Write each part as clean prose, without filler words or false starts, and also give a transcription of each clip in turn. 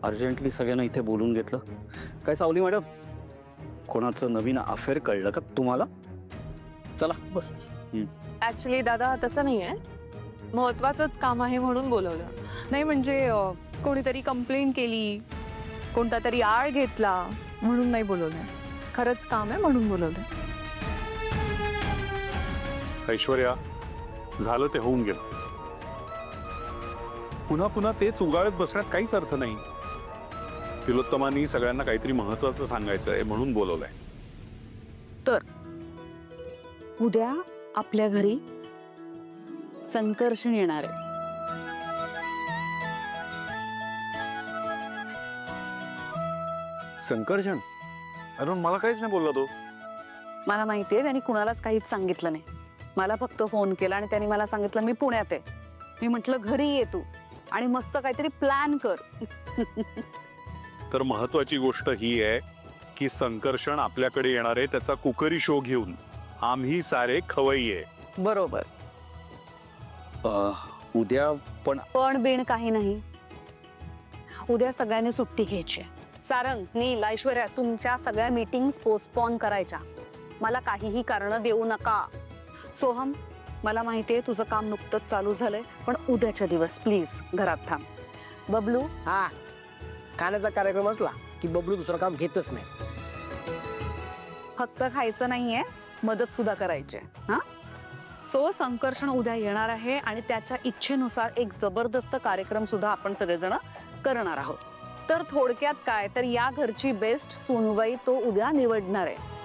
Urgently सगळ्यांना इथे बोलून घेतलं. काय सावली मॅडम, कोणाचं नवीन अफेअर कळलं का तुम्हाला? चला बस. ऍक्च्युली दादा तसं नाहीये, महत्वाचंच काम आहे म्हणून बोलवलं. नाही म्हणजे कोणीतरी कंप्लेंट केली, कोणता तरी आळ घेतला म्हणून नाही बोलवलं. खरंच काम आहे म्हणून बोलवलं. ऐश्वर्या, झालं ते होऊन गेलं. पुन्हा पुन्हा तेच उगाळत बसण्यात काहीच अर्थ नाही. तिलोत्तमांनी सगळ्यांना काहीतरी महत्वाचं सांगायचं आहे म्हणून बोलवलंय. तर उद्या आपल्या घरी संकर्षण येणार आहे. संकर्षण? अरुण, मला काहीच नाही बोलला तो. मला माहितीये त्यांनी कुणालाच काहीच सांगितलं नाही. मला फक्त फोन केला आणि त्यांनी मला सांगितलं मी पुण्यात आहे. मी म्हटलं घरी ये तू आणि मस्त काहीतरी प्लॅन कर. तर महत्वाची गोष्ट ही आहे की संकर्षण आपल्याकडे येणार आहे त्याचा कुकरी शो घेऊन. आम्ही सारे खवय्ये. बरोबर. उद्या पण बिण काही नाही. उद्या सगळ्यांनी सुट्टी घ्यायची. सारंग, नील, ऐश्वर्या, तुमच्या सगळ्या मीटिंग्स पोस्टपोन करायच्या. मला काहीही कारण देऊ नका. सोहम, मला माहितीये तुझं काम नुकतंच चालू झालंय, पण उद्याच्या दिवस प्लीज घरात थांब. बबलू, हा, खाण्याचा कार्यक्रम असला की बबलू दुसरं काम घेतच नाही. फक्त खायचं नाहीये, मदत सुद्धा करायची. हा, सो संकर्षण उद्या येणार आहे आणि त्याच्या इच्छेनुसार एक जबरदस्त कार्यक्रम सुद्धा आपण सगळेजण करणार आहोत. तर थोडक्यात काय, तर या घरची बेस्ट सूनबाई तो उद्या निवडणार आहे.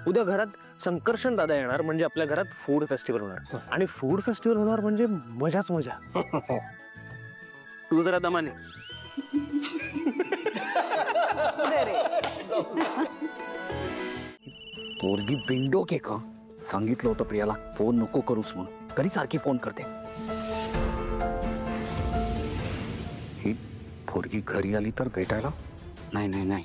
उद्या घरात संकर्षण दादा येणार म्हणजे आपल्या घरात फूड फेस्टिवल होणार. आणि फूड फेस्टिवल होणार म्हणजे मजाच मजा. तू जरा दमाने. पोरगी बिंडो के का? सांगितलं होतं प्रियाला फोन नको करूस म्हणून, तरी सारखी फोन करते. ही पोरगी घरी आली तर भेटायला? नाही नाही नाही.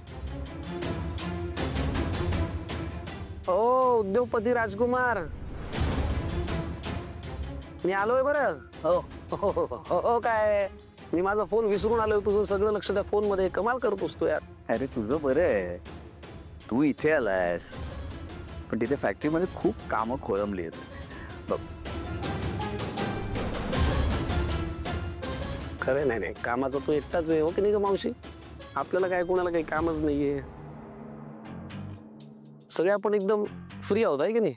ओ उद्योगपती राजकुमार, मी आलोय बरं. हो हो हो हो. काय मी माझा फोन विसरून आलोय. तुझं सगळं लक्ष त्या फोन मध्ये. कमाल करतोस तू यार. अरे तुझं बरं आहे, तू इथे आलायस, पण तिथे फॅक्टरीमध्ये खूप कामं खोळंबली आहेत बघ. खरं नाही. कामाचा तू एकटाच आहे हो की नाही ग मावशी? आपल्याला काय कोणाला काही कामच नाहीये. सगळे आपण एकदम फ्री आहोत आहे की नाही?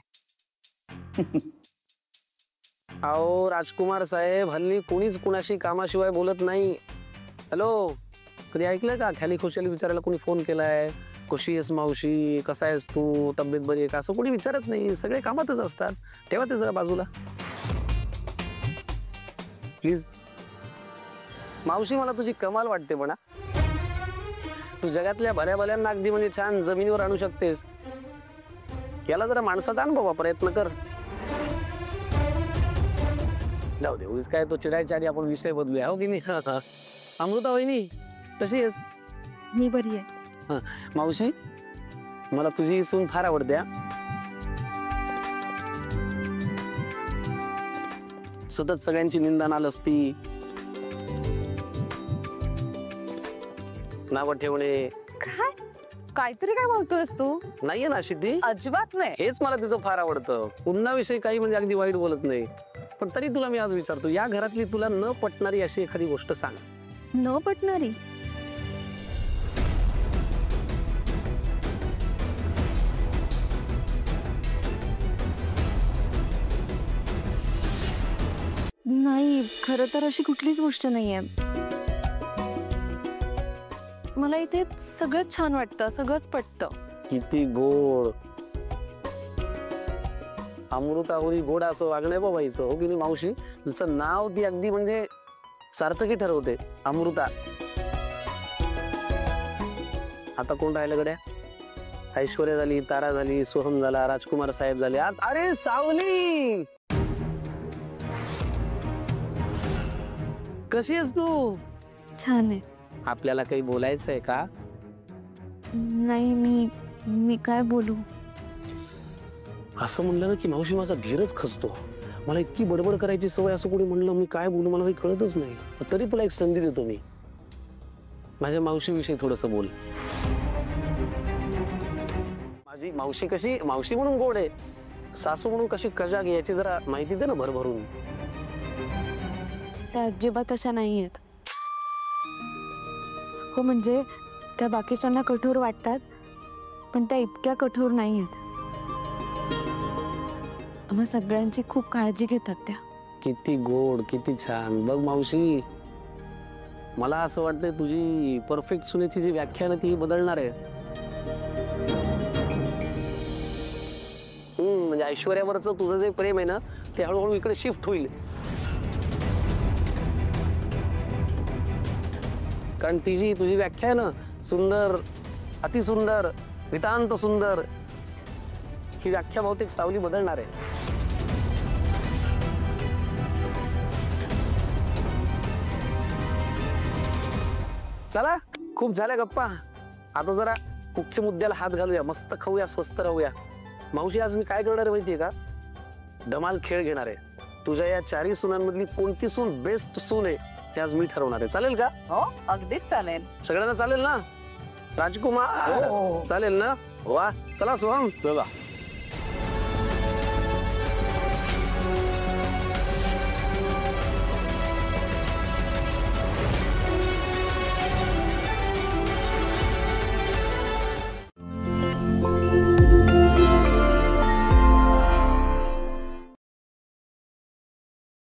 अहो राजकुमार साहेब, हल्ली कोणीच कुणाशी कामाशिवाय बोलत नाही. हॅलो, कधी ऐकलंय का खाली खुशाली विचारायला कोणी फोन केलाय? कशी आहेस मावशी, कसा आहेस तू, तब्येत बरी आहे का, असं कोणी विचारत नाही. सगळे कामातच असतात. तेव्हा ते जरा बाजूला प्लीज. मावशी, मला तुझी कमाल वाटते म्हणा. तू जगातल्या भल्या भल्यांना अगदी म्हणजे छान जमिनीवर आणू शकतेस. याला जरा माणसात आण बाबा, प्रयत्न कर. जाऊ दे, उगीच काय तो चिडायच्या आधी आपण विषय बदलूया हो की नाही? अमृता वहिनी कशी आहेस? मी बरी आहे. मावशी, मला तुझी सून फार आवडते. सतत सगळ्यांची निंदा नालस्ती, नावं ठेवणे. काय काहीतरी काय बोलतोयस तू? नाहीये ना सिद्धी? अजिबात नाही. हेच मला तिचं फार आवडतं. पुन्हाविषयी काही म्हणजे अगदी वाईट बोलत नाही. पण तरी तुला मी आज विचारतो, या घरातली तुला न पटणारी अशी एखादी गोष्ट सांग. न पटणारी? नाही, खरं तर अशी कुठलीच गोष्ट नाहीये. मला इथे सगळंच छान वाटतं, सगळंच पटतं. किती गोड. अमृताहुरी गोड असं वागणे बाबाईचं हो की नाही मावशी? तिचं नाव ती अगदी म्हणजे सार्थकी ठरवते, अमृता. आता कोण राहिलं गड्या? ऐश्वर्या झाली, तारा झाली, सोहम झाला, राजकुमार साहेब झाले. अरे सावली, कशी आहेस तू? छान आहे. आपल्याला काही बोलायचं आहे का? नाही, मी काय बोलू? असं म्हणलं ना की मावशी माझा धीरच खचतो. मला इतकी बडबड करायची सवय, असं कोणी म्हणलं मी काय बोलू मला काही कळतच नाही. तरी तुला एक संधी देतो मी. माझ्या मावशीविषयी थोडस बोल. माझी मावशी कशी, मावशी म्हणून गोड आहे, सासू म्हणून कशी कजाग याची जरा माहिती दे ना भरभरून. त्या अजिबात अशा नाही आहेत. हो म्हणजे त्या बाकीच्यांना कठोर वाटतात, पण त्या इतक्या कठोर नाही आहेत. मग सगळ्यांची खूप काळजी घेतात त्या. किती गोड, किती छान. बघ मावशी, मला असं वाटतंय तुझी परफेक्ट सुनेची जी व्याख्या ना ती बदलणार आहे. म्हणजे ऐश्वर्यावरचं तुझं जे प्रेम आहे ना ते हळूहळू इकडे शिफ्ट होईल. कारण तुझी व्याख्या आहे ना, सुंदर, अतिसुंदर, नितांत सुंदर, ही व्याख्या बहुतेक सावली बदलणार आहे. चला, खूप झाल्या गप्पा. आता जरा मुख्य मुद्द्याला हात घालूया. मस्त खाऊया, स्वस्त राहूया. मावशी, आज मी काय करणार आहे माहितीये का? धमाल खेळ घेणार आहे. तुझ्या या 4 सुनांमधली कोणती सून बेस्ट सून आहे ते आज मी ठरवणार आहे. चालेल का? हो अगदीच चालेल. सगळ्यांना चालेल ना? राजकुमार चालेल ना? वा, चला सोहम. चला.